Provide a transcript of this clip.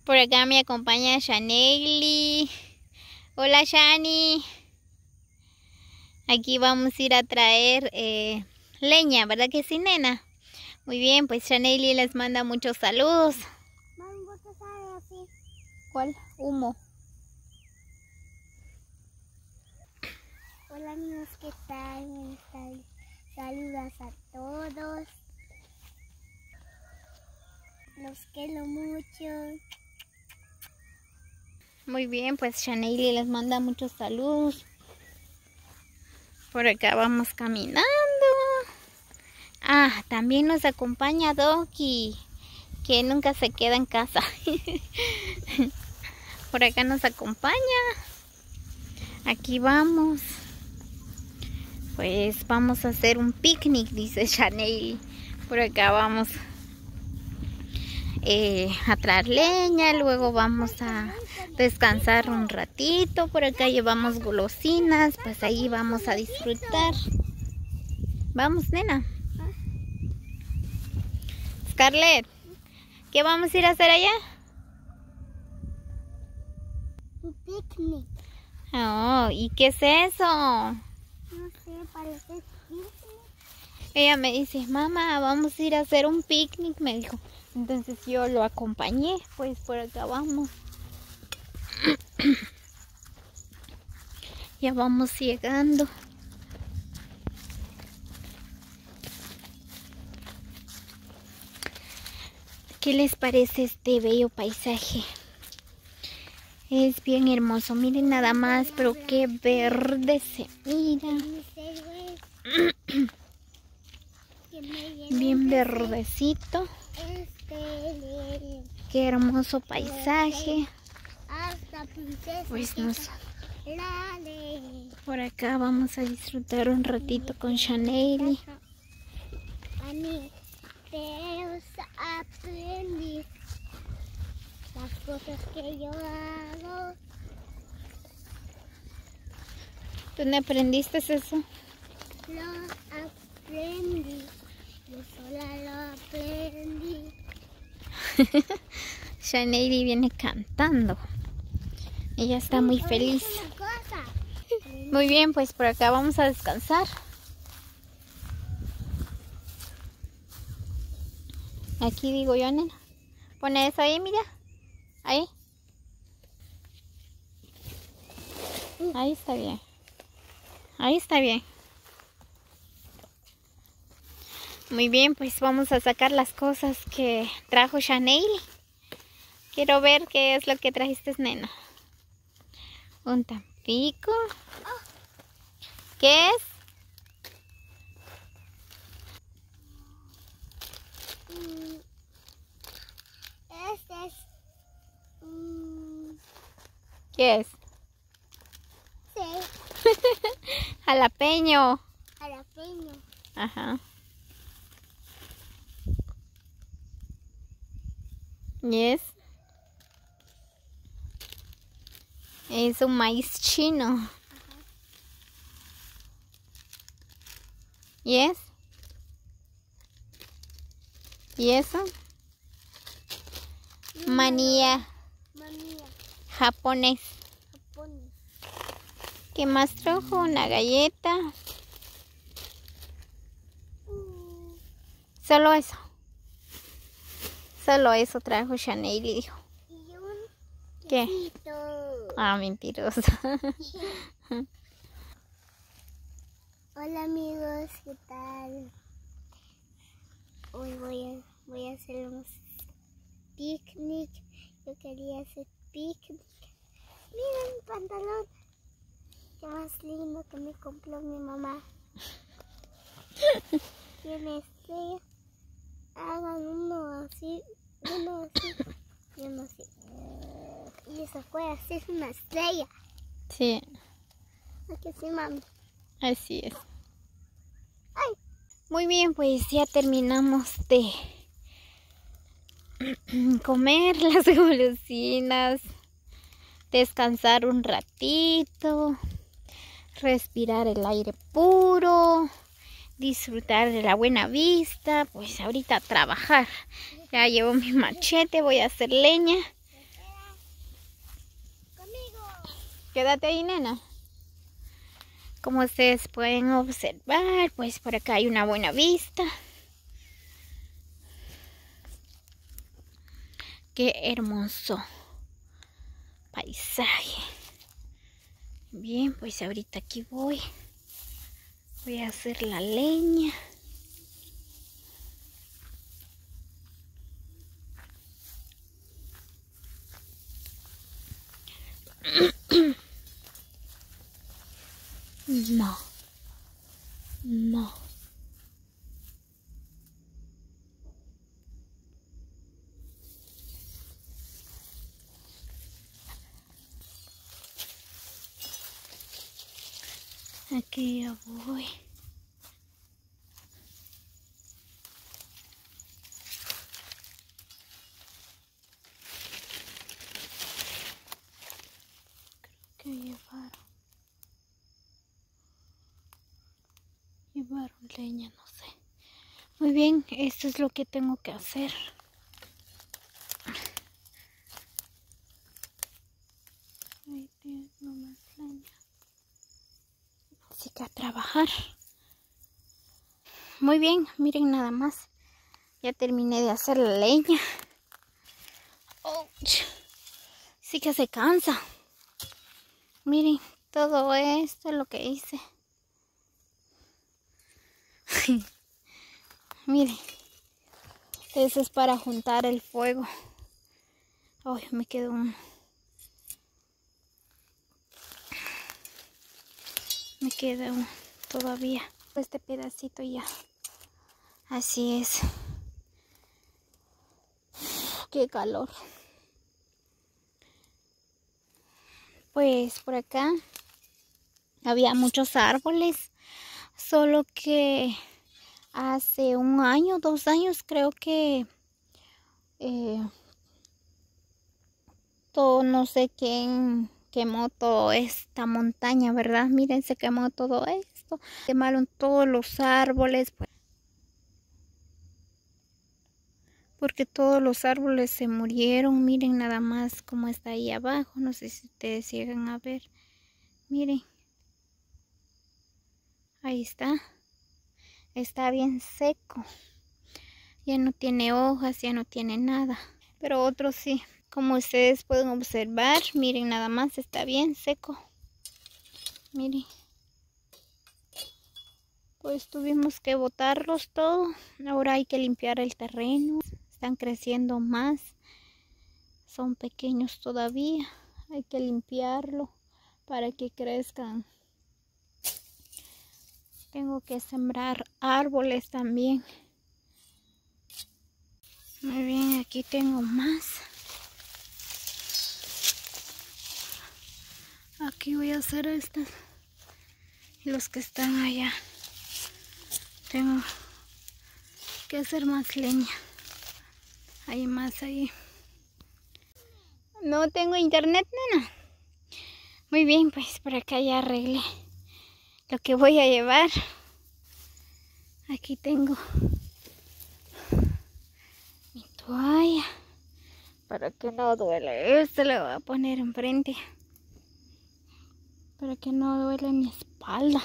Por acá me acompaña Shanely. Hola, Shani. Aquí vamos a ir a traer leña, ¿verdad que sí, nena? Muy bien, pues Shanely les manda muchos saludos. ¿Cuál? Humo. Hola amigos, ¿qué tal? Buenas tardes. Saludos a todos. Los quiero mucho. Muy bien, pues Shanely les manda muchos saludos. Por acá vamos caminando. Ah, también nos acompaña Doki, que nunca se queda en casa. Por acá nos acompaña. Aquí vamos. Pues vamos a hacer un picnic, dice Shanely. Por acá vamos a traer leña, luego vamos a descansar un ratito. Por acá llevamos golosinas, pues ahí vamos a disfrutar. Vamos, nena. Scarlett, ¿qué vamos a ir a hacer allá? Un picnic. Oh, ¿y qué es eso? No sé, parece picnic. Ella me dice, mamá, vamos a ir a hacer un picnic, me dijo. Entonces yo lo acompañé, pues por acá vamos. Ya vamos llegando. ¿Qué les parece este bello paisaje? Es bien hermoso, miren nada más, pero qué verde se mira. Bien verdecito. Qué hermoso paisaje. Pues por acá vamos a disfrutar un ratito con Shanely. Aprendí las cosas que yo hago. ¿Tú no aprendiste eso? Lo aprendí. Yo sola lo aprendí. Shanely viene cantando. Ella está muy feliz. Muy bien, pues por acá vamos a descansar. Aquí digo yo, nena. Pone eso ahí, mira. Ahí. Ahí está bien. Ahí está bien. Muy bien, pues vamos a sacar las cosas que trajo Shanely. Quiero ver qué es lo que trajiste, nena. Un tampico. ¿Qué es? Este es... ¿Qué es? Sí. Jalapeño. Jalapeño. Ajá. Yes. Es un maíz chino. Ajá. Yes. ¿Y eso? Manía. Manía. Japonés. Japonés. ¿Qué más trajo? Una galleta. Solo eso. Solo eso trajo Shanely, dijo. Y un ¿Qué? quesito. Ah, mentirosa. Hola amigos, ¿qué tal? Hoy voy a hacer un picnic. Yo quería hacer picnic. Miren mi pantalón. Qué más lindo que me compró mi mamá. Tiene estrella. Hagan uno así y uno así. Y eso fue así, es una estrella. Sí, Aquí sí, mami. así es. ¡Ay! Muy bien, pues ya terminamos de comer las golosinas, descansar un ratito, respirar el aire puro, disfrutar de la buena vista. Pues ahorita a trabajar. Ya llevo mi machete, voy a hacer leña Quédate ahí, nena. Como ustedes pueden observar, pues por acá hay una buena vista. Qué hermoso paisaje. Bien, pues ahorita aquí voy a hacer la leña. No, no. Aquí ya voy. Creo que llevaron leña, no sé. Muy bien, esto es lo que tengo que hacer. Ahí tengo más leña. Así que a trabajar. Muy bien, miren nada más. Ya terminé de hacer la leña. Ouch. Sí que se cansa. Miren, todo esto es lo que hice. Miren, eso es para juntar el fuego. Ay, me quedó uno. Me queda uno todavía. Este pedacito ya. Así es. Qué calor. Pues por acá había muchos árboles. Solo que hace 1 año, 2 años creo que no sé quién quemó toda esta montaña, ¿verdad? Miren, se quemó todo esto. Quemaron todos los árboles. Porque todos los árboles se murieron. Miren nada más cómo está ahí abajo. No sé si ustedes llegan a ver. Miren. Ahí está. Está bien seco. Ya no tiene hojas, ya no tiene nada. Pero otros sí. Como ustedes pueden observar, miren nada más, está bien seco. Miren. Pues tuvimos que botarlos todo. Ahora hay que limpiar el terreno. Están creciendo más. Son pequeños todavía. Hay que limpiarlo para que crezcan. Tengo que sembrar árboles también. Muy bien, aquí tengo más. Aquí voy a hacer estas. Y los que están allá. Tengo que hacer más leña. Hay más ahí. No tengo internet, nena. Muy bien, pues por acá ya arreglé lo que voy a llevar. Aquí tengo mi toalla para que no duele. Este lo voy a poner enfrente para que no duele mi espalda.